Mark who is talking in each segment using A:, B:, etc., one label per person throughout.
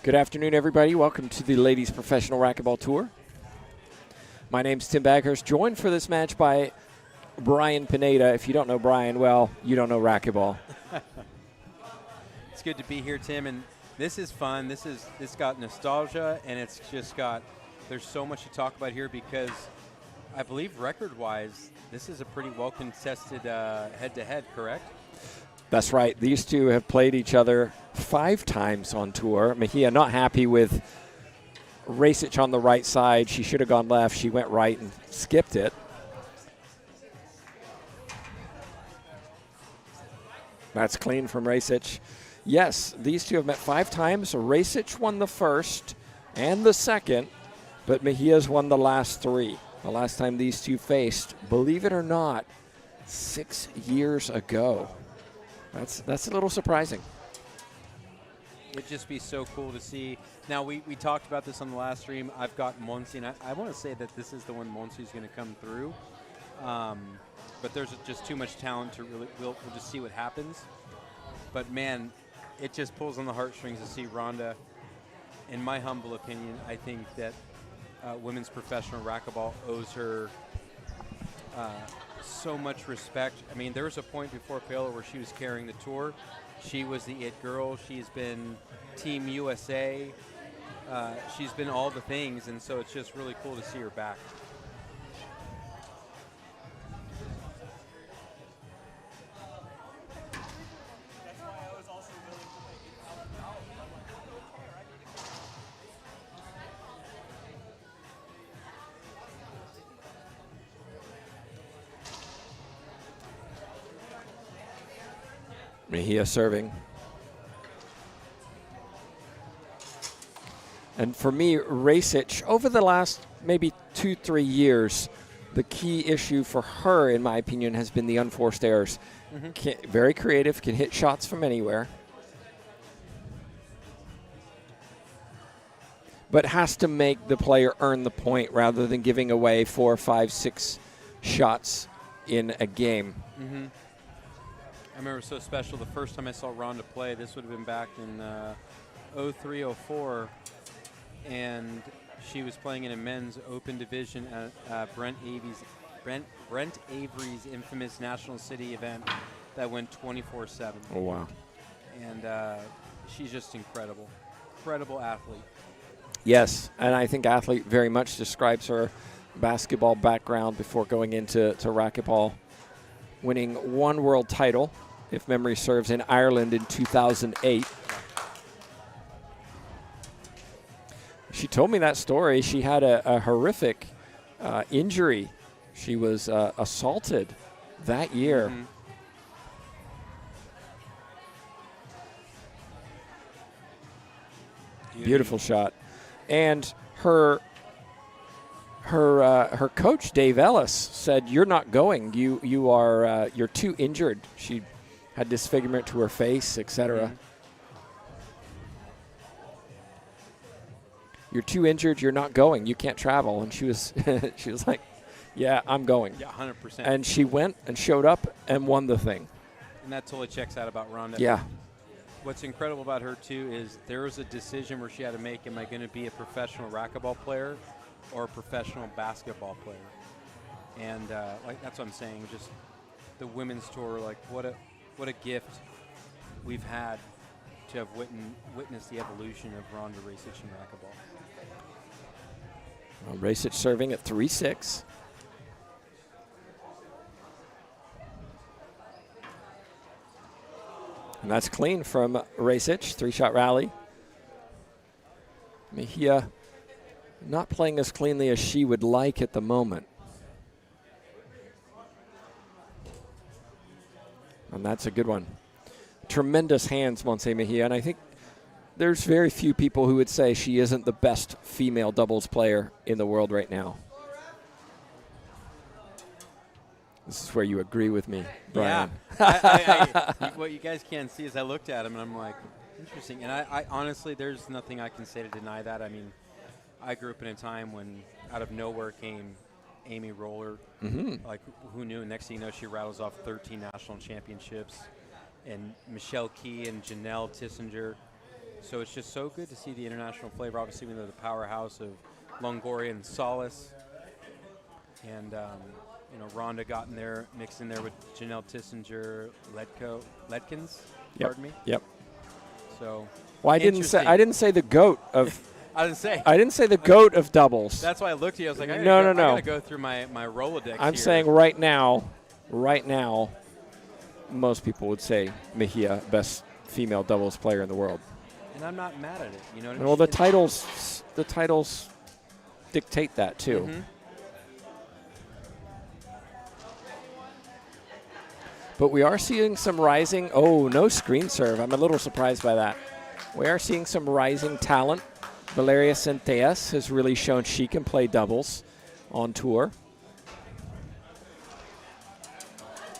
A: Good afternoon, everybody. Welcome to the Ladies Professional Racquetball Tour. My name's Tim Baghurst, joined for this match by Brian Pineda. If you don't know Brian, well, you don't know racquetball.
B: It's good to be here, Tim, and this is fun. This got nostalgia, and it's just got, there's so much to talk about here because I believe record-wise, this is a pretty well-contested head-to-head, correct?
A: That's right. These two have played each other 5 times on tour. Mejia not happy with Rasic on the right side. She should have gone left. She went right and skipped it. That's clean from Rasic. Yes, these two have met 5 times. Rasic won the first and the second, but Mejia's won the last 3. The last time these two faced, believe it or not, 6 years ago. That's a little surprising.
B: It'd just be so cool to see. Now, we talked about this on the last stream. I've got Monsi, and I want to say that this is the one Monsi's going to come through. But there's just too much talent to really, we'll just see what happens. But, man, it just pulls on the heartstrings to see Ronda. In my humble opinion, I think that women's professional racquetball owes her so much respect. I mean, there was a point before Paola where she was carrying the tour. She was the it girl. She's been Team USA. She's been all the things, and so it's just really cool to see her back.
A: Mejia serving. And for me, Rasic, over the last maybe 2-3 years, the key issue for her, in my opinion, has been the unforced errors. Very creative, can hit shots from anywhere. But has to make the player earn the point rather than giving away 4, 5, 6 shots in a game.
B: I remember it was so special the first time I saw Ronda play. This would have been back in 03, 04. And she was playing in a men's open division at Brent Avery's infamous National City event that went 24/7.
A: Oh, wow.
B: And she's just incredible. Incredible athlete.
A: Yes, and I think athlete very much describes her basketball background before going into racquetball. Winning 1 world title, if memory serves, in Ireland in 2008. She told me that story. She had a horrific injury. She was assaulted that year. Beautiful shot. And her coach, Dave Ellis, said, "You're not going. You're too injured." She had disfigurement to her face, etc. You're too injured. You're not going. You can't travel. And she was she was like, "Yeah, I'm going."
B: Yeah, 100%.
A: And she went and showed up and won the thing.
B: And that totally checks out about Ronda.
A: Yeah.
B: What's incredible about her, too, is there was a decision where she had to make, am I going to be a professional racquetball player or a professional basketball player? And like that's what I'm saying. Just the women's tour, like what a gift we've had to have witnessed the evolution of Ronda Rasic in racquetball.
A: Well, Rasic serving at 3-6. And that's clean from Rasic, 3-shot rally. Mejia not playing as cleanly as she would like at the moment. And that's a good one. Tremendous hands, Montse Mejia, and I think there's very few people who would say she isn't the best female doubles player in the world right now. This is where you agree with me, Brian.
B: Yeah. What you guys can't see is I looked at him and I'm like, interesting. And I honestly, there's nothing I can say to deny that. I mean, I grew up in a time when out of nowhere came Amy Roller. Like, who knew? Next thing you know, she rattles off 13 national championships. And Michelle Key and Janelle Tissinger. So it's just so good to see the international flavor. Obviously, we know the powerhouse of Longoria and Solis. And, Rhonda got in there, mixed in there with Janelle Tissinger, Letkins, pardon me.
A: Yep.
B: So,
A: well, I didn't say the GOAT of
B: I
A: didn't say the GOAT of doubles.
B: That's why I looked at you. I was like, I gotta go through my Rolodex.
A: I'm saying right now, most people would say Mejia, best female doubles player in the world.
B: And I'm not mad at it. You know what I mean?
A: Well, the titles dictate that too.
B: Mm-hmm.
A: But we are seeing some rising. Oh, no screen serve. I'm a little surprised by that. We are seeing some rising talent. Valeria Centellas has really shown she can play doubles on tour.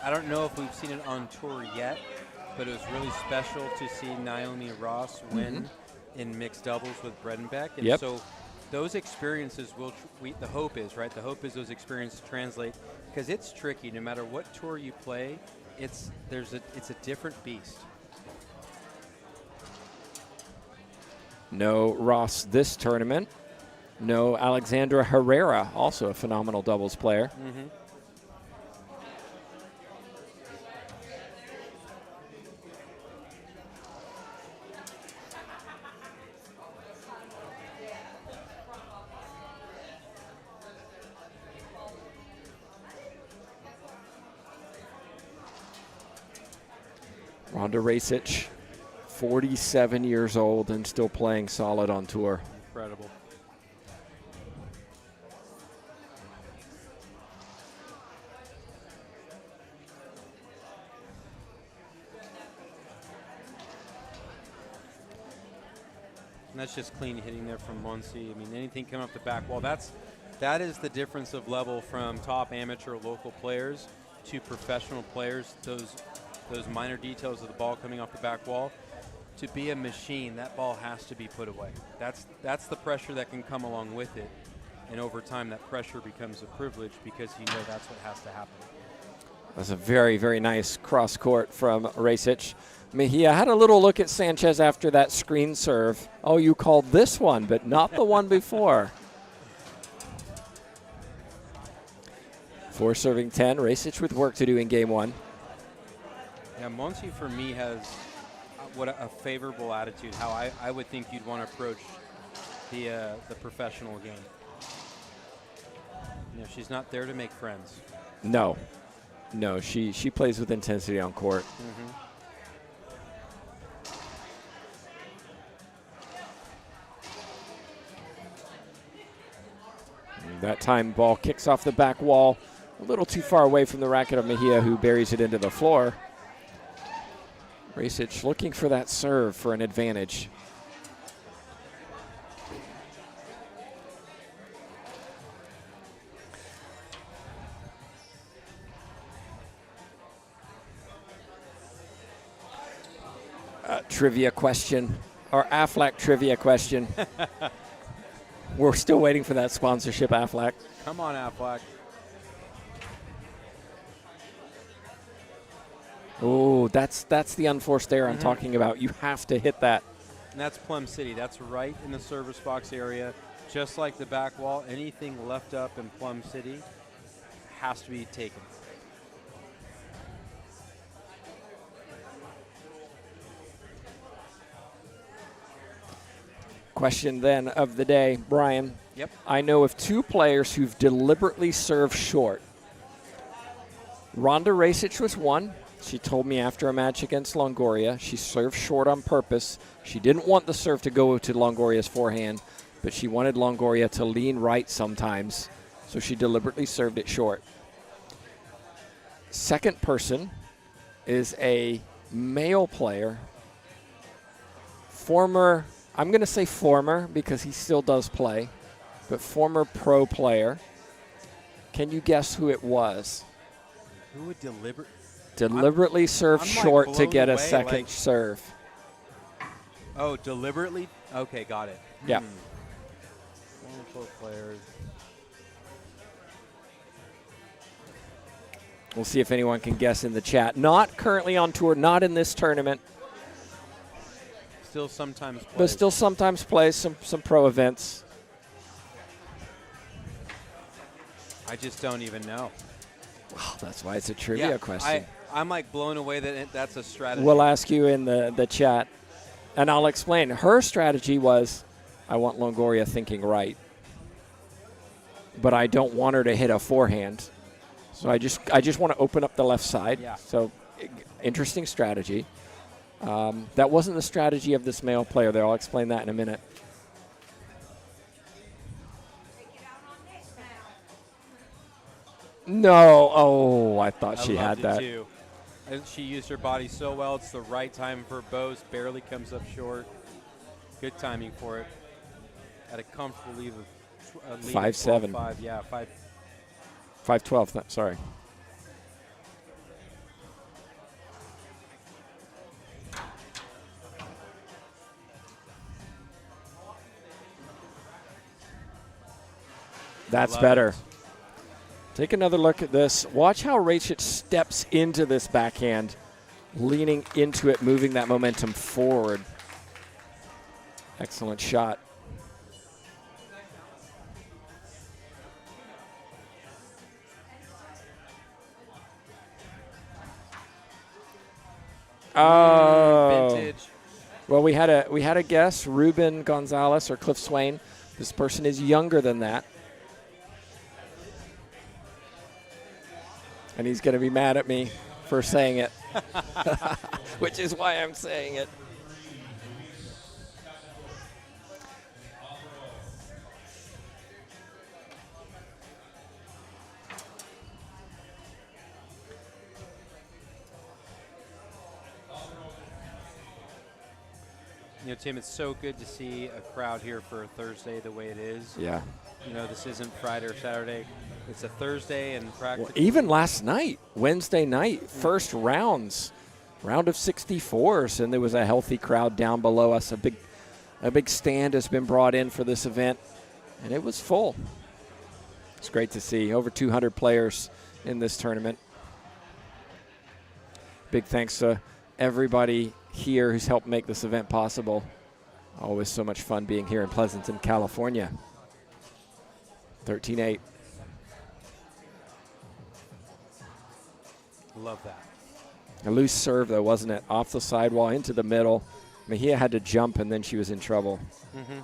B: I don't know if we've seen it on tour yet, but it was really special to see Naomi Ross win in mixed doubles with Bredenbeck. And so those experiences the hope is, right? The hope is those experiences translate, because it's tricky. No matter what tour you play, it's a different beast.
A: No Ross this tournament. No Alexandra Herrera, also a phenomenal doubles player.
B: Mm-hmm.
A: Ronda Rasic, 47 years old and still playing solid on tour.
B: Incredible. And that's just clean hitting there from Muncie. I mean, anything coming up the back wall, that is the difference of level from top amateur local players to professional players. Those minor details of the ball coming off the back wall. To be a machine, that ball has to be put away. That's the pressure that can come along with it. And over time, that pressure becomes a privilege because you know that's what has to happen.
A: That's a very, very nice cross court from Rasic. Mejia had a little look at Sanchez after that screen serve. Oh, you called this one, but not the one before. 4 serving 10. Rasic with work to do in game 1.
B: Yeah, Muncie for me has a favorable attitude, how I would think you'd want to approach the professional game. You know, she's not there to make friends.
A: No, she plays with intensity on court.
B: Mm-hmm.
A: That time ball kicks off the back wall, a little too far away from the racket of Mejia, who buries it into the floor. Rasic looking for that serve for an advantage. Trivia question, or Aflac trivia question. We're still waiting for that sponsorship, Aflac.
B: Come on, Aflac.
A: Oh, that's the unforced error I'm talking about. You have to hit that.
B: And that's Plum City. That's right in the service box area. Just like the back wall, anything left up in Plum City has to be taken.
A: Question then of the day, Brian.
B: Yep.
A: I know of 2 players who've deliberately served short. Ronda Rasic was one. She told me after a match against Longoria, she served short on purpose. She didn't want the serve to go to Longoria's forehand, but she wanted Longoria to lean right sometimes, so she deliberately served it short. Second person is a male player, former, I'm going to say former because he still does play, but former pro player. Can you guess who it was?
B: Who would
A: Deliberately serve short to get a second
B: like,
A: serve.
B: Oh, deliberately? Okay, got it.
A: Yeah.
B: Pro players.
A: We'll see if anyone can guess in the chat. Not currently on tour, not in this tournament.
B: still sometimes plays.
A: But still sometimes plays some pro events.
B: I just don't even know.
A: Well, that's why it's a trivia question.
B: I'm like blown away that that's a strategy.
A: We'll ask you in the chat, and I'll explain. Her strategy was, I want Longoria thinking right, but I don't want her to hit a forehand. So I just want to open up the left side.
B: Yeah.
A: So interesting strategy. That wasn't the strategy of this male player there. I'll explain that in a minute. No. Oh, I thought she had that.
B: Too. And she used her body so well. It's the right time for Bose. Barely comes up short. Good timing for it. At a comfortable lead of
A: 5-7.
B: 5. Yeah,
A: 5-12. Sorry. That's better.
B: It.
A: Take another look at this. Watch how Rachit steps into this backhand, leaning into it, moving that momentum forward. Excellent shot. Oh.
B: Vintage.
A: Well, we had a guess, Ruben Gonzalez or Cliff Swain. This person is younger than that. And he's going to be mad at me for saying it, which is why I'm saying it.
B: You know, Tim, it's so good to see a crowd here for a Thursday the way it is.
A: Yeah.
B: You know, this isn't Friday or Saturday. It's a Thursday and practice.
A: Well, even last night, Wednesday night, first round of 64s, and there was a healthy crowd down below us. A big stand has been brought in for this event, and it was full. It's great to see. Over 200 players in this tournament. Big thanks to everybody here who's helped make this event possible. Always so much fun being here in Pleasanton, California. 13-8.
B: Love that.
A: A loose serve, though, wasn't it? Off the sidewall, into the middle. Mejia had to jump, and then she was in trouble.
B: Mm-hmm.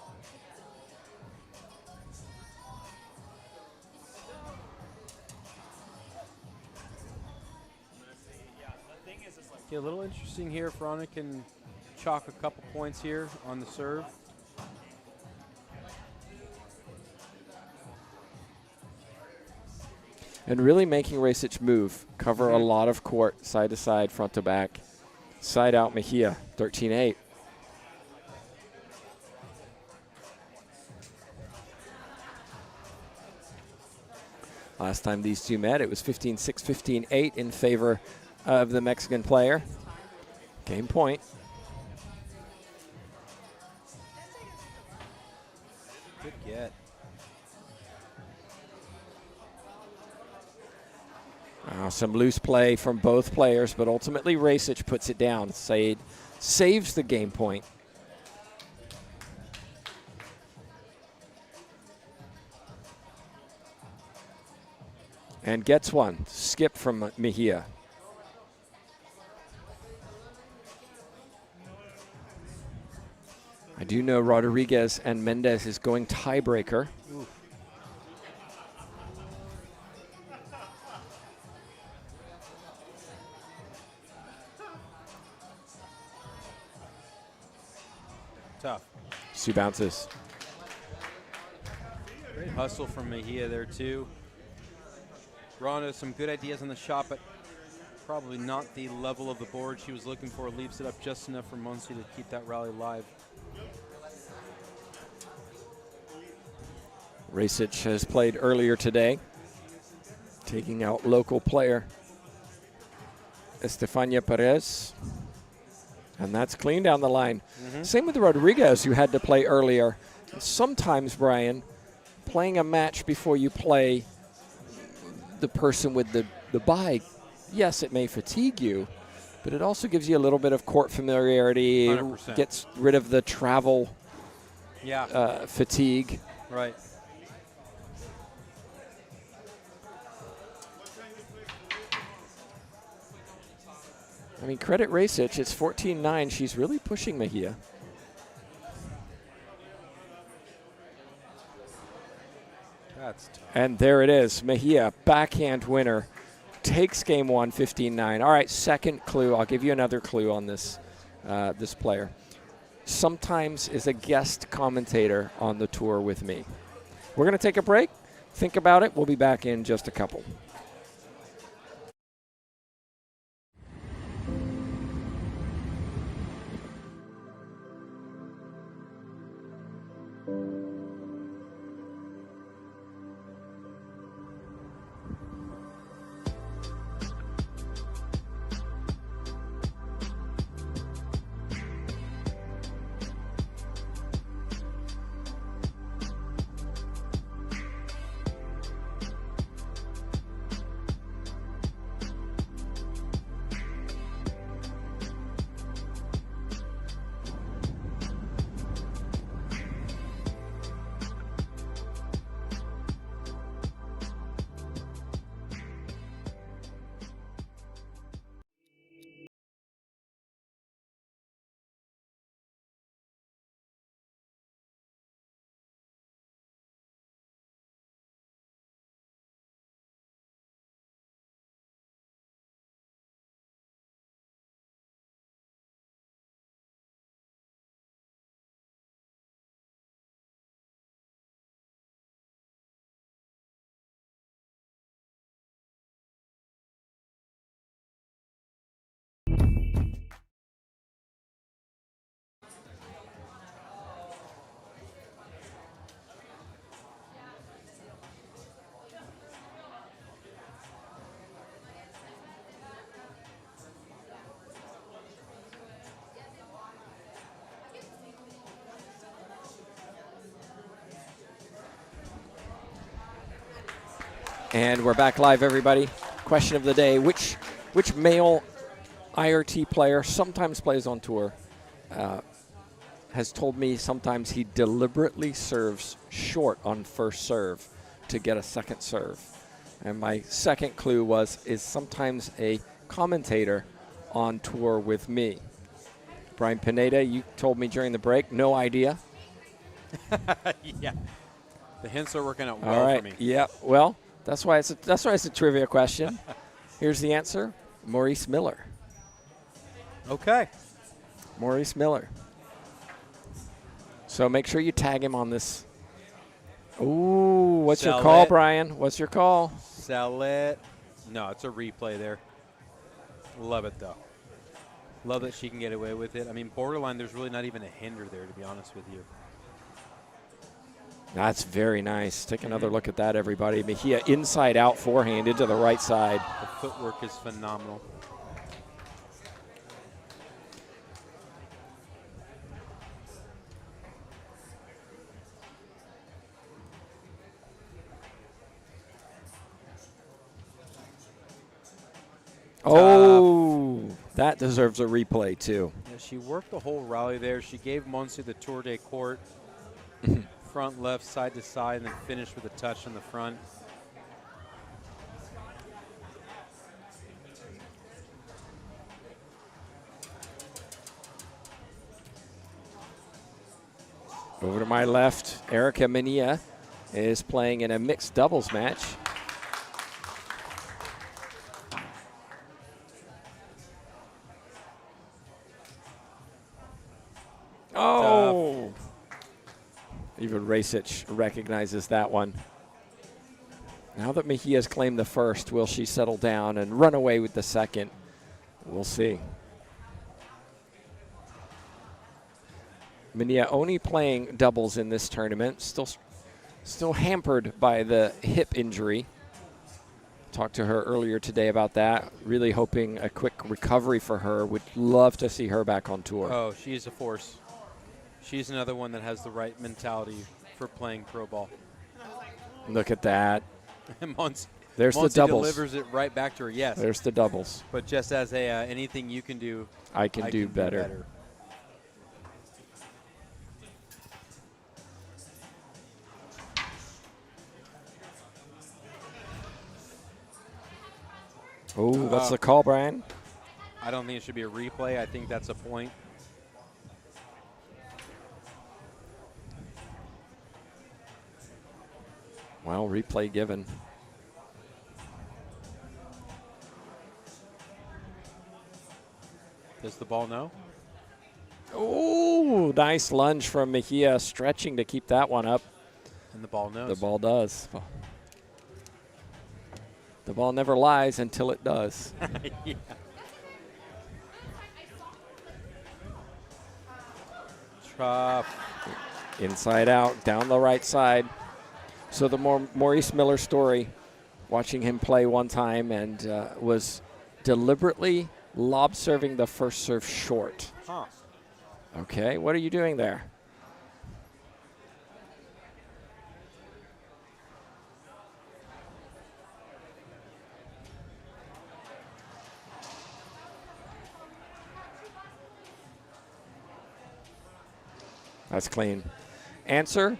B: Yeah, a little interesting here. Veronica can chalk a couple points here on the serve.
A: And really making Rasic move, cover a lot of court, side to side, front to back. Side out Mejia, 13-8. Last time these two met, it was 15-6, 15-8 in favor of the Mexican player. Game point.
B: Good get.
A: Some loose play from both players, but ultimately Rasic puts it down. Said saves the game point. And gets one. Skip from Mejia. I do know Rodriguez and Mendez is going tiebreaker.
B: Oof. Tough.
A: She bounces.
B: Great hustle from Mejia there, too. Rhonda, some good ideas on the shot, but probably not the level of the board she was looking for. Leaves it up just enough for Muncie to keep that rally alive.
A: Rasic has played earlier today, taking out local player Estefania Perez. And that's clean down the line. Same with Rodriguez, who had to play earlier. Sometimes, Brian, playing a match before you play the person with the bye, yes, it may fatigue you, but it also gives you a little bit of court familiarity.
B: 100%.
A: Gets rid of the travel
B: Yeah.
A: fatigue.
B: Right.
A: I mean, credit Racich. It's 14-9. She's really pushing Mejia.
B: That's tough.
A: And there it is. Mejia, backhand winner, takes game 1, 15-9. All right, second clue. I'll give you another clue on this, this player. Sometimes is a guest commentator on the tour with me. We're going to take a break. Think about it. We'll be back in just a couple. And we're back live, everybody. Question of the day: Which male IRT player sometimes plays on tour has told me sometimes he deliberately serves short on first serve to get a second serve? And my second clue is sometimes a commentator on tour with me. Brian Pineda, you told me during the break, no idea.
B: Yeah, the hints are working out well
A: All right.
B: for me.
A: Yeah. Well, that's why it's a trivia question. Here's the answer: Maurice Miller.
B: Okay.
A: Maurice Miller. So make sure you tag him on this. Ooh, what's your call, Brian? What's your call?
B: Sell it. No, it's a replay there. Love it, though. Love that she can get away with it. I mean, borderline, there's really not even a hinder there, to be honest with you.
A: That's very nice. Take another look at that, everybody. Mejia inside out forehand into the right side.
B: The footwork is phenomenal.
A: Oh, that deserves a replay, too.
B: Yeah, she worked the whole rally there. She gave Monsi the Tour de Court. Front left, side to side, and then finished with a touch in the front.
A: Over to my left, Erica Mejia is playing in a mixed doubles match. Oh! Even Racich recognizes that one. Now that Mejia's claimed the first, will she settle down and run away with the second? We'll see. Mejia only playing doubles in this tournament, still hampered by the hip injury. Talked to her earlier today about that. Really hoping a quick recovery for her. Would love to see her back on tour.
B: Oh, she's a force. She's another one that has the right mentality for playing pro ball.
A: Look at that. There's
B: Once
A: the doubles.
B: he delivers it right back to her, yes.
A: There's the doubles.
B: But just as a anything you can do,
A: I can do better. Oh, that's the call, Brian.
B: I don't think it should be a replay. I think that's a point.
A: Well, replay given.
B: Does the ball know?
A: Oh, nice lunge from Mejia, stretching to keep that one up.
B: And the ball knows.
A: The ball does. The ball never lies until it does.
B: Yeah. Tough.
A: Inside out, down the right side. So the Maurice Miller story, watching him play one time and was deliberately lob serving the first serve short.
B: Huh.
A: Okay, what are you doing there? That's clean. Answer,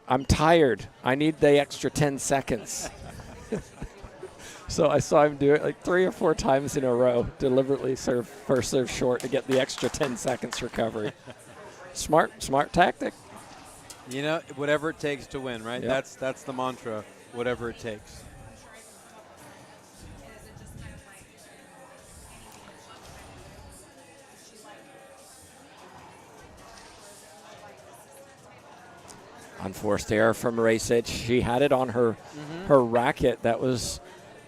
A: I'm tired. I need the extra 10 seconds. So I saw him do it like 3 or 4 times in a row, deliberately serve first serve short to get the extra 10 seconds recovery. Smart tactic.
B: You know, whatever it takes to win, right?
A: Yep.
B: That's the mantra, whatever it takes.
A: Unforced error from Rasic. She had it on her her racket. That was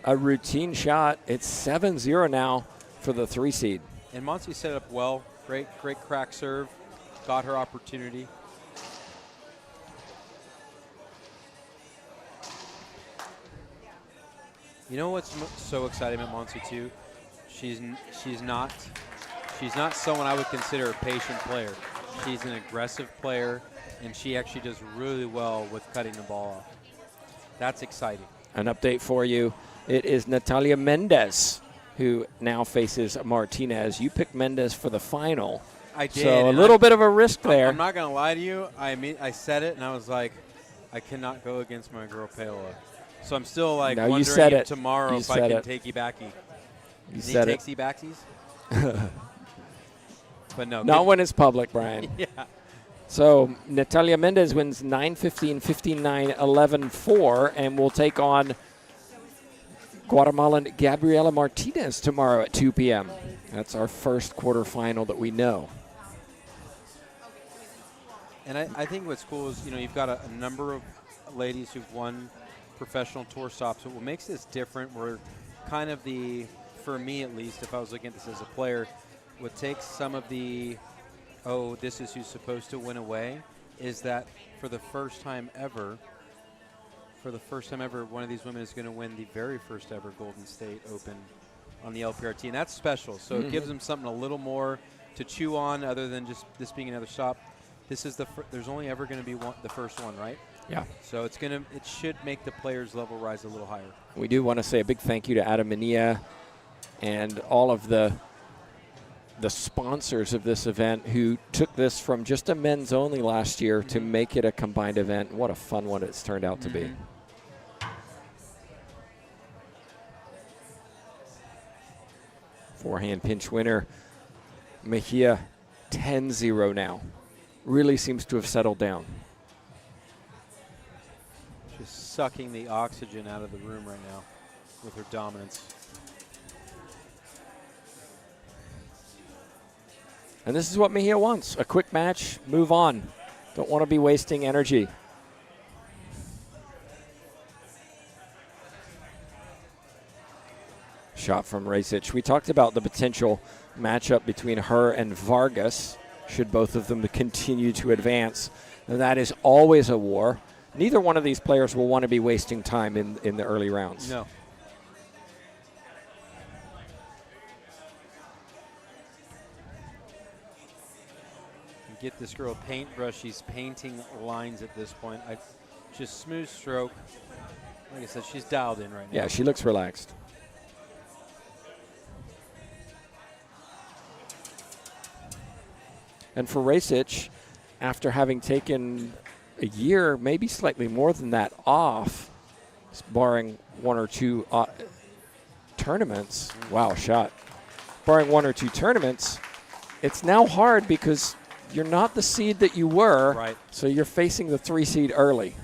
A: a routine shot. It's 7-0 now for the 3 seed.
B: And Monty set up well. Great crack serve. Got her opportunity. You know what's so exciting about Monty too? She's not someone I would consider a patient player. She's an aggressive player, and she actually does really well with cutting the ball off. That's exciting.
A: An update for you. It is Natalia Mendez who now faces Martinez. You picked Mendez for the final.
B: I did.
A: So a little bit of a risk there.
B: I'm not going to lie to you. I said it, and I was like, I cannot go against my girl Paola. So I'm still like
A: no,
B: wondering if tomorrow if I can take Ibaki.
A: You said it.
B: He takes Ibakis? But no.
A: Not when it's public, Brian.
B: Yeah.
A: So Natalia Mendez wins 9-15, 15-9, 11-4, and will take on Guatemalan Gabriela Martinez tomorrow at 2 p.m. That's our first quarterfinal that we know.
B: And I think what's cool is, you've got a number of ladies who've won professional tour stops. But what makes this different, we're kind of for me at least, if I was looking at this as a player, what takes some of the, this is who's supposed to win away, is that for the first time ever, one of these women is going to win the very first ever Golden State Open on the LPRT, and that's special. So it gives them something a little more to chew on other than just this being another stop. This is there's only ever going to be the first one, right?
A: Yeah.
B: So it should make the players' level rise a little higher.
A: We do want to say a big thank you to Adam Mania and all of the sponsors of this event who took this from just a men's only last year to make it a combined event. What a fun one it's turned out to be. Forehand pinch winner, Mejia, 10-0 now. Really seems to have settled down.
B: She's sucking the oxygen out of the room right now with her dominance.
A: And this is what Mejia wants. A quick match, move on. Don't want to be wasting energy. Shot from Rasic. We talked about the potential matchup between her and Vargas, should both of them continue to advance. And that is always a war. Neither one of these players will want to be wasting time in the early rounds.
B: No. Get this girl a paintbrush. She's painting lines at this point. Just smooth stroke. Like I said, she's dialed in right now.
A: Yeah, she looks relaxed. And for Rasic, after having taken a year, maybe slightly more than that, off, barring one or two tournaments. Wow, shot. Barring one or two tournaments, it's now hard because you're not the seed that you were.
B: Right.
A: So you're facing the 3 seed early.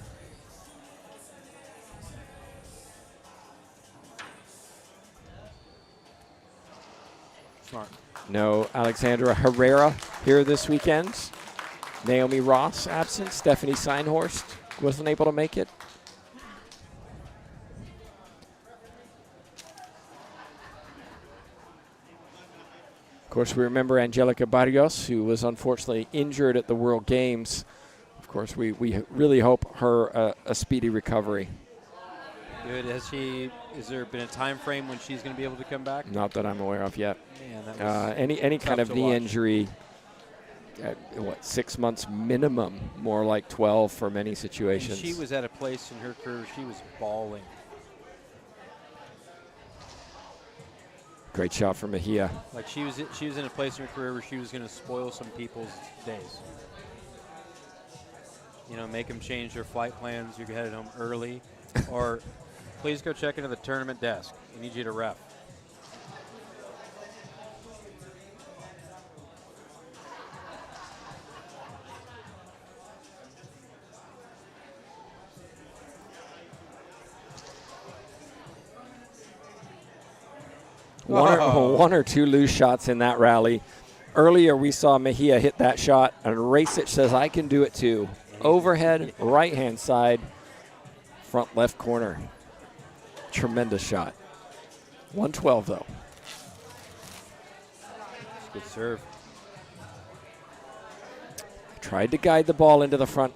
B: Smart.
A: No Alexandra Herrera here this weekend. Naomi Ross absent. Stephanie Seinhorst wasn't able to make it. Of course, we remember Angelica Barrios, who was unfortunately injured at the World Games. Of course, we really hope her a speedy recovery.
B: Good. Has there been a time frame when she's going to be able to come back?
A: Not that I'm aware of yet.
B: Man, that was
A: any kind of knee
B: watch.
A: injury, 6 months minimum, more like 12 for many situations.
B: And she was at a place in her career she was bawling.
A: Great shot from Mejia.
B: Like she was in a place in her career where she was going to spoil some people's days. You know, make them change their flight plans. You're headed home early, or please go check into the tournament desk. We need you to ref.
A: One or two loose shots in that rally. Earlier, we saw Mejia hit that shot, and Rasic says, I can do it too. Overhead, right-hand side, front left corner. Tremendous shot. 112, though.
B: Good serve.
A: Tried to guide the ball into the front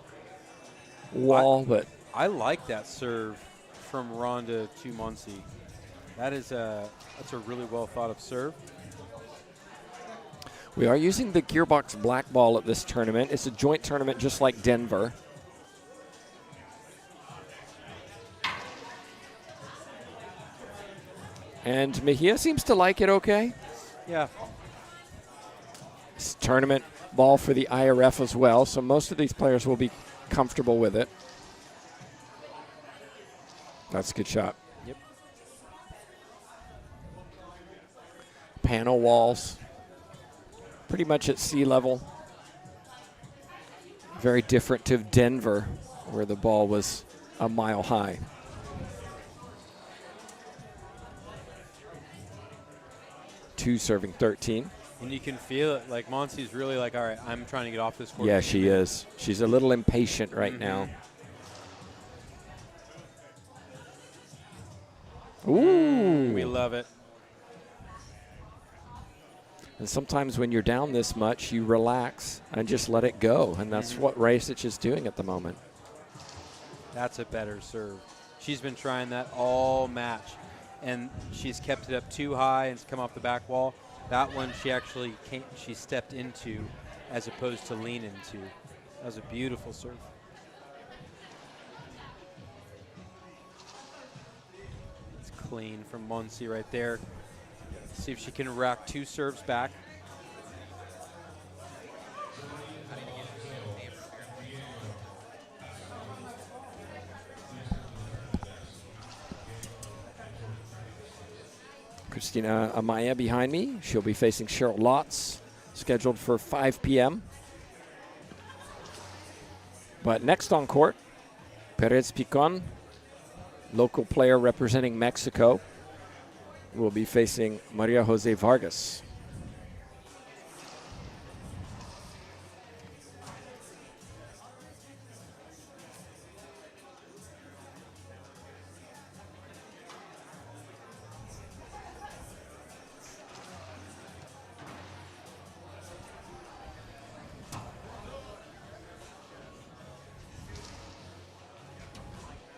A: wall, but
B: I like that serve from Rhonda to Muncie. That's a really well thought of serve.
A: we are using the Gearbox Black Ball at this tournament. It's a joint tournament just like Denver. And Mejia seems to like it okay.
B: Yeah.
A: It's tournament ball for the IRF as well, so most of these players will be comfortable with it. That's a good shot.
B: Yep.
A: Panel walls, pretty much at sea level. Very different to Denver, where the ball was a mile high. Two serving 13.
B: And you can feel it. Like, Monsi's really like, all right, I'm trying to get off this court.
A: Yeah, she is. She's a little impatient right now. Ooh.
B: We love it.
A: And sometimes when you're down this much, you relax and just let it go. And that's what Rasic is doing at the moment.
B: That's a better serve. She's been trying that all match. And she's kept it up too high and it's come off the back wall. That one she stepped into as opposed to lean into. That was a beautiful serve. It's clean from Muncie right there. See if she can rack two serves back.
A: Christina Amaya behind me. She'll be facing Cheryl Lotz, scheduled for 5 p.m. But next on court, Perez Picon, local player representing Mexico, will be facing Maria Jose Vargas.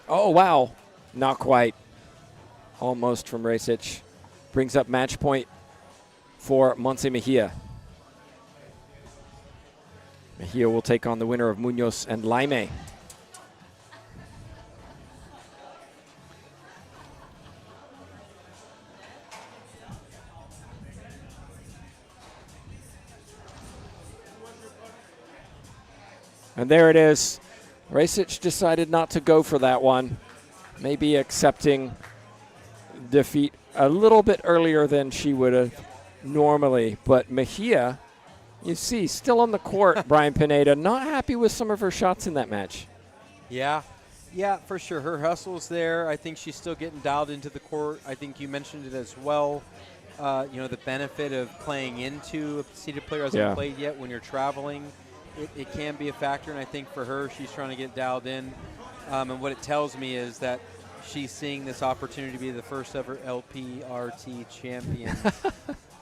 A: Oh, wow. Not quite. Almost from Rasic. Brings up match point for Montse Mejia. Mejia will take on the winner of Munoz and Laime. And there it is. Rasic decided not to go for that one, maybe accepting defeat a little bit earlier than she would have normally. But Mejia, you see, still on the court, Brian Pineda, not happy with some of her shots in that match.
B: Yeah, for sure. Her hustle's there. I think she's still getting dialed into the court. I think you mentioned it as well. The benefit of playing into a seeded player who hasn't played yet when you're traveling. It can be a factor, and I think for her, she's trying to get dialed in. And what it tells me is that she's seeing this opportunity to be the first ever LPRT champion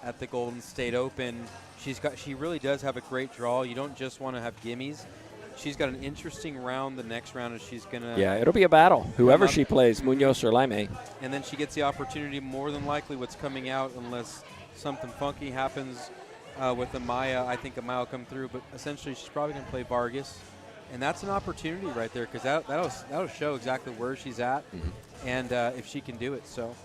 B: at the Golden State Open. She really does have a great draw. You don't just want to have gimmies. She's got an interesting round. The next round is she's going to...
A: Yeah, it'll be a battle, whoever she plays, Munoz or Laime.
B: And then she gets the opportunity, more than likely what's coming out, unless something funky happens with Amaya. I think Amaya will come through, but essentially she's probably going to play Vargas. And that's an opportunity right there, because that'll show exactly where she's at and if she can do it. So,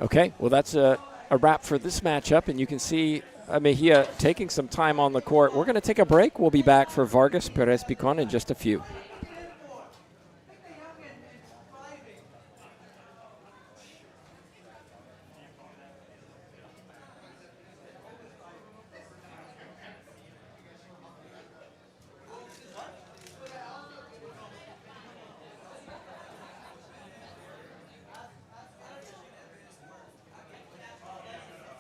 A: okay, well, that's a wrap for this matchup, and you can see Mejia taking some time on the court. We're going to take a break. We'll be back for Vargas Perez Picon in just a few.